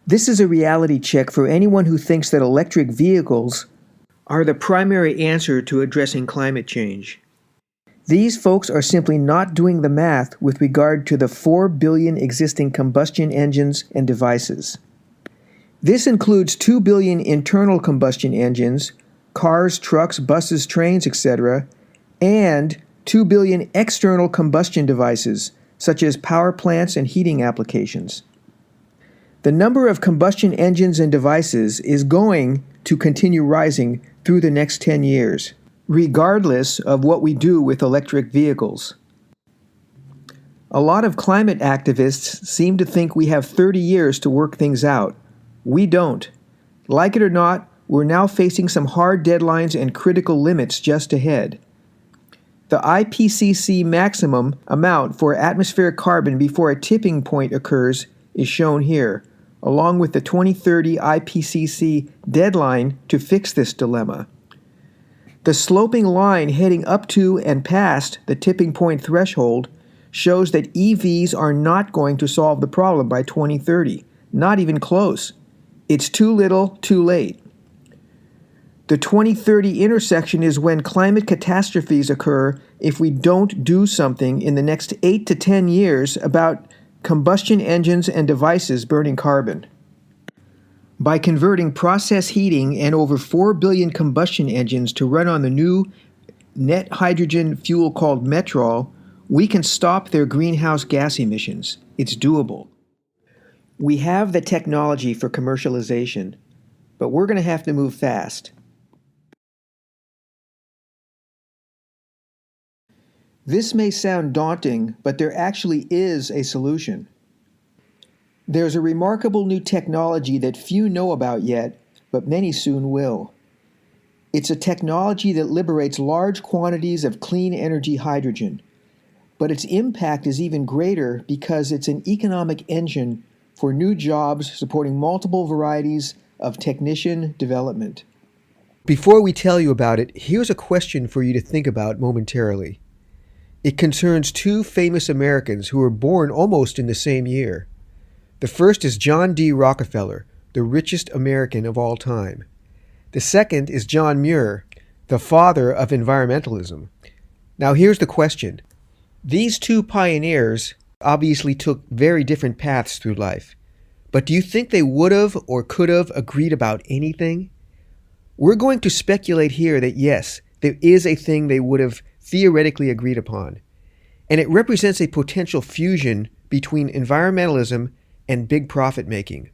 This is a reality check for anyone who thinks that electric vehicles are the primary answer to addressing climate change. These folks are simply not doing the math with regard to the 4 billion existing combustion engines and devices. This includes 2 billion internal combustion engines, cars, trucks, buses, trains, etc., and 2 billion external combustion devices, such as power plants and heating applications. The number of combustion engines and devices is going to continue rising through the next 10 years, regardless of what we do with electric vehicles. A lot of climate activists seem to think we have 30 years to work things out. We don't. Like it or not, we're now facing some hard deadlines and critical limits just ahead. The IPCC maximum amount for atmospheric carbon before a tipping point occurs is shown here, along with the 2030 IPCC deadline to fix this dilemma. The sloping line heading up to and past the tipping point threshold shows that EVs are not going to solve the problem by 2030, not even close. It's too little, too late. The 2030 intersection is when climate catastrophes occur if we don't do something in the next 8 to 10 years about combustion engines and devices burning carbon. By converting process heating and over 4 billion combustion engines to run on the new net hydrogen fuel called methanol, we can stop their greenhouse gas emissions. It's doable. We have the technology for commercialization, but we're going to have to move fast. This may sound daunting, but there actually is a solution. There's a remarkable new technology that few know about yet, but many soon will. It's a technology that liberates large quantities of clean energy hydrogen, but its impact is even greater because it's an economic engine for new jobs supporting multiple varieties of technician development. Before we tell you about it, here's a question for you to think about momentarily. It concerns two famous Americans who were born almost in the same year. The first is John D. Rockefeller, the richest American of all time. The second is John Muir, the father of environmentalism. Now here's the question. These two pioneers obviously took very different paths through life. But do you think they would have or could have agreed about anything? We're going to speculate here that yes, there is a thing they would have theoretically agreed upon, and it represents a potential fusion between environmentalism and big profit making.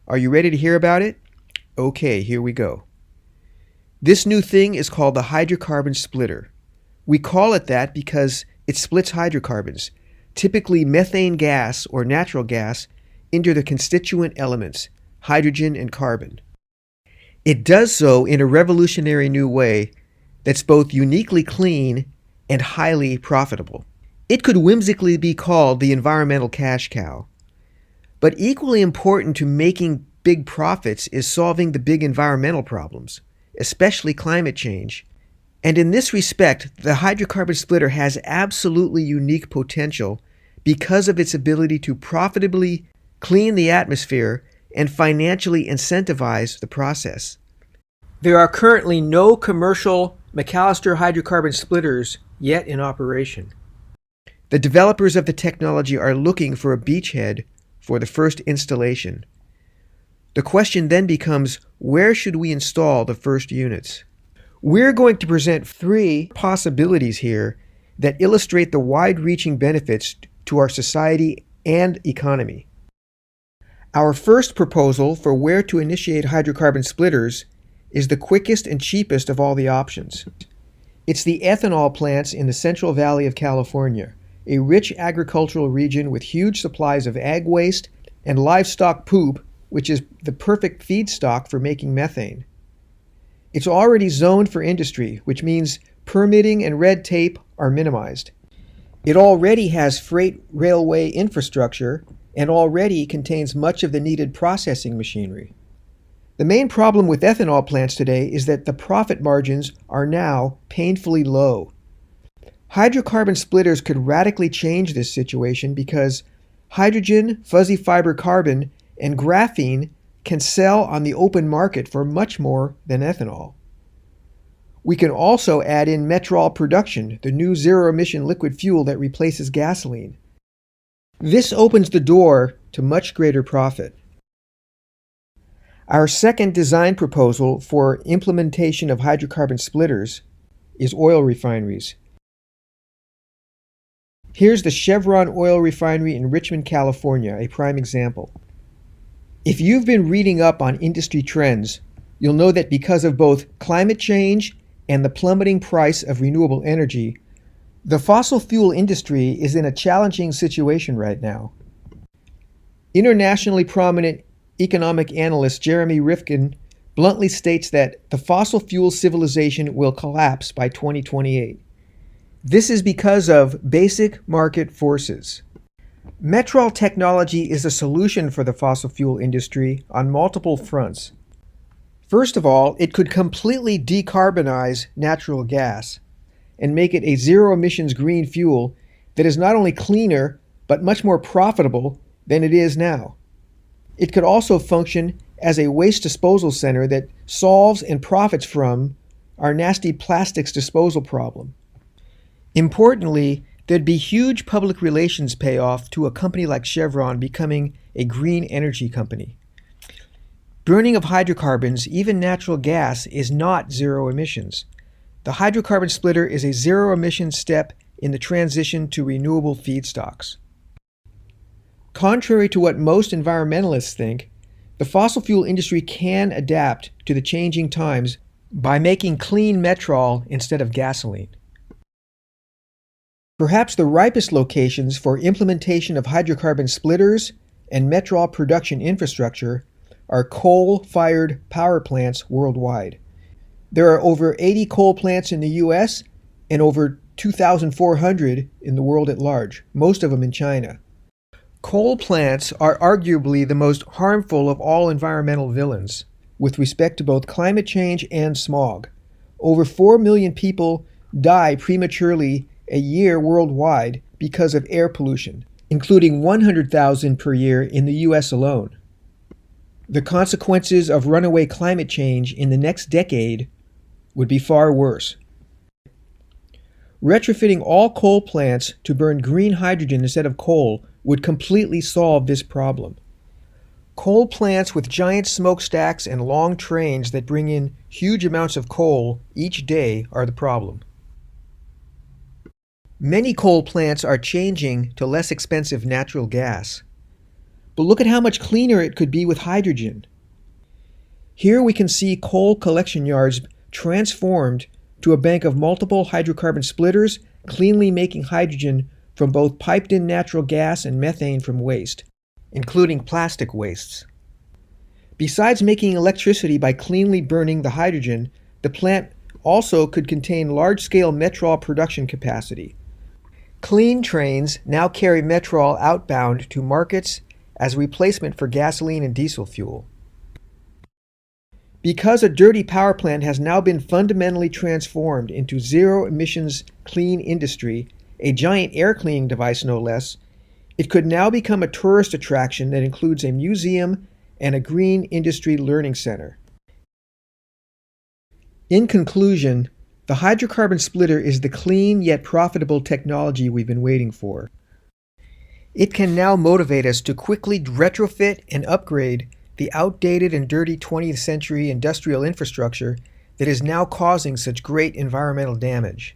Are you ready to hear about it? Okay, here we go. This new thing is called the Hydrocarbon Splitter. We call it that because it splits hydrocarbons, typically methane gas or natural gas, into the constituent elements, hydrogen and carbon. It does so in a revolutionary new way that's both uniquely clean and highly profitable. It could whimsically be called the environmental cash cow. But equally important to making big profits is solving the big environmental problems, especially climate change. And in this respect, the hydrocarbon splitter has absolutely unique potential because of its ability to profitably clean the atmosphere and financially incentivize the process. There are currently no commercial McAllister hydrocarbon splitters yet in operation. The developers of the technology are looking for a beachhead for the first installation. The question then becomes, where should we install the first units? We're going to present 3 possibilities here that illustrate the wide-reaching benefits to our society and economy. Our first proposal for where to initiate hydrocarbon splitters is the quickest and cheapest of all the options. It's the ethanol plants in the Central Valley of California, a rich agricultural region with huge supplies of ag waste and livestock poop, which is the perfect feedstock for making methane. It's already zoned for industry, which means permitting and red tape are minimized. It already has freight railway infrastructure and already contains much of the needed processing machinery. The main problem with ethanol plants today is that the profit margins are now painfully low. Hydrocarbon splitters could radically change this situation because hydrogen, fuzzy fiber carbon, and graphene can sell on the open market for much more than ethanol. We can also add in methanol production, the new zero-emission liquid fuel that replaces gasoline. This opens the door to much greater profit. Our second design proposal for implementation of hydrocarbon splitters is oil refineries. Here's the Chevron oil refinery in Richmond, California, a prime example. If you've been reading up on industry trends, you'll know that because of both climate change and the plummeting price of renewable energy, the fossil fuel industry is in a challenging situation right now. Internationally prominent economic analyst Jeremy Rifkin bluntly states that the fossil fuel civilization will collapse by 2028. This is because of basic market forces. Methanol technology is a solution for the fossil fuel industry on multiple fronts. First of all, it could completely decarbonize natural gas and make it a zero-emissions green fuel that is not only cleaner, but much more profitable than it is now. It could also function as a waste disposal center that solves and profits from our nasty plastics disposal problem. Importantly, there'd be huge public relations payoff to a company like Chevron becoming a green energy company. Burning of hydrocarbons, even natural gas, is not zero emissions. The hydrocarbon splitter is a zero-emission step in the transition to renewable feedstocks. Contrary to what most environmentalists think, the fossil fuel industry can adapt to the changing times by making clean methanol instead of gasoline. Perhaps the ripest locations for implementation of hydrocarbon splitters and methanol production infrastructure are coal-fired power plants worldwide. There are over 80 coal plants in the U.S. and over 2,400 in the world at large, most of them in China. Coal plants are arguably the most harmful of all environmental villains with respect to both climate change and smog. Over 4 million people die prematurely a year worldwide because of air pollution, including 100,000 per year in the U.S. alone. The consequences of runaway climate change in the next decade would be far worse. Retrofitting all coal plants to burn green hydrogen instead of coal would completely solve this problem. Coal plants with giant smokestacks and long trains that bring in huge amounts of coal each day are the problem. Many coal plants are changing to less expensive natural gas. But look at how much cleaner it could be with hydrogen. Here we can see coal collection yards transformed to a bank of multiple hydrocarbon splitters, cleanly making hydrogen from both piped-in natural gas and methane from waste, including plastic wastes. Besides making electricity by cleanly burning the hydrogen, the plant also could contain large-scale methanol production capacity. Clean trains now carry methanol outbound to markets as a replacement for gasoline and diesel fuel. Because a dirty power plant has now been fundamentally transformed into zero-emissions clean industry, a giant air cleaning device no less, it could now become a tourist attraction that includes a museum and a green industry learning center. In conclusion, the hydrocarbon splitter is the clean yet profitable technology we've been waiting for. It can now motivate us to quickly retrofit and upgrade the outdated and dirty 20th century industrial infrastructure that is now causing such great environmental damage.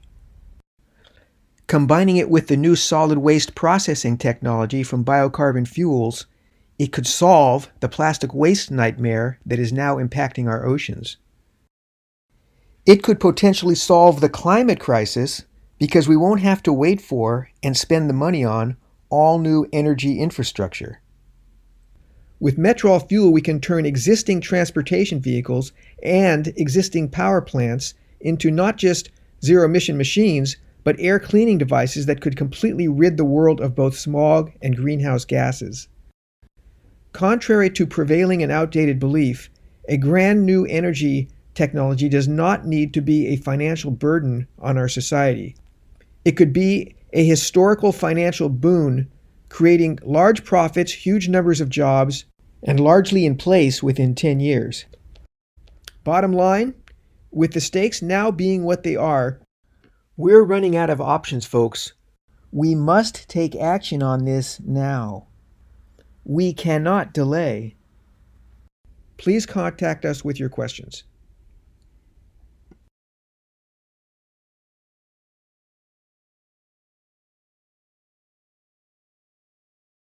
Combining it with the new solid waste processing technology from biocarbon fuels, it could solve the plastic waste nightmare that is now impacting our oceans. It could potentially solve the climate crisis because we won't have to wait for and spend the money on all new energy infrastructure. With methanol fuel, we can turn existing transportation vehicles and existing power plants into not just zero-emission machines, but air cleaning devices that could completely rid the world of both smog and greenhouse gases. Contrary to prevailing and outdated belief, a brand new energy technology does not need to be a financial burden on our society. It could be a historical financial boon, creating large profits, huge numbers of jobs, and largely in place within 10 years. Bottom line, with the stakes now being what they are, we're running out of options, folks. We must take action on this now. We cannot delay. Please contact us with your questions.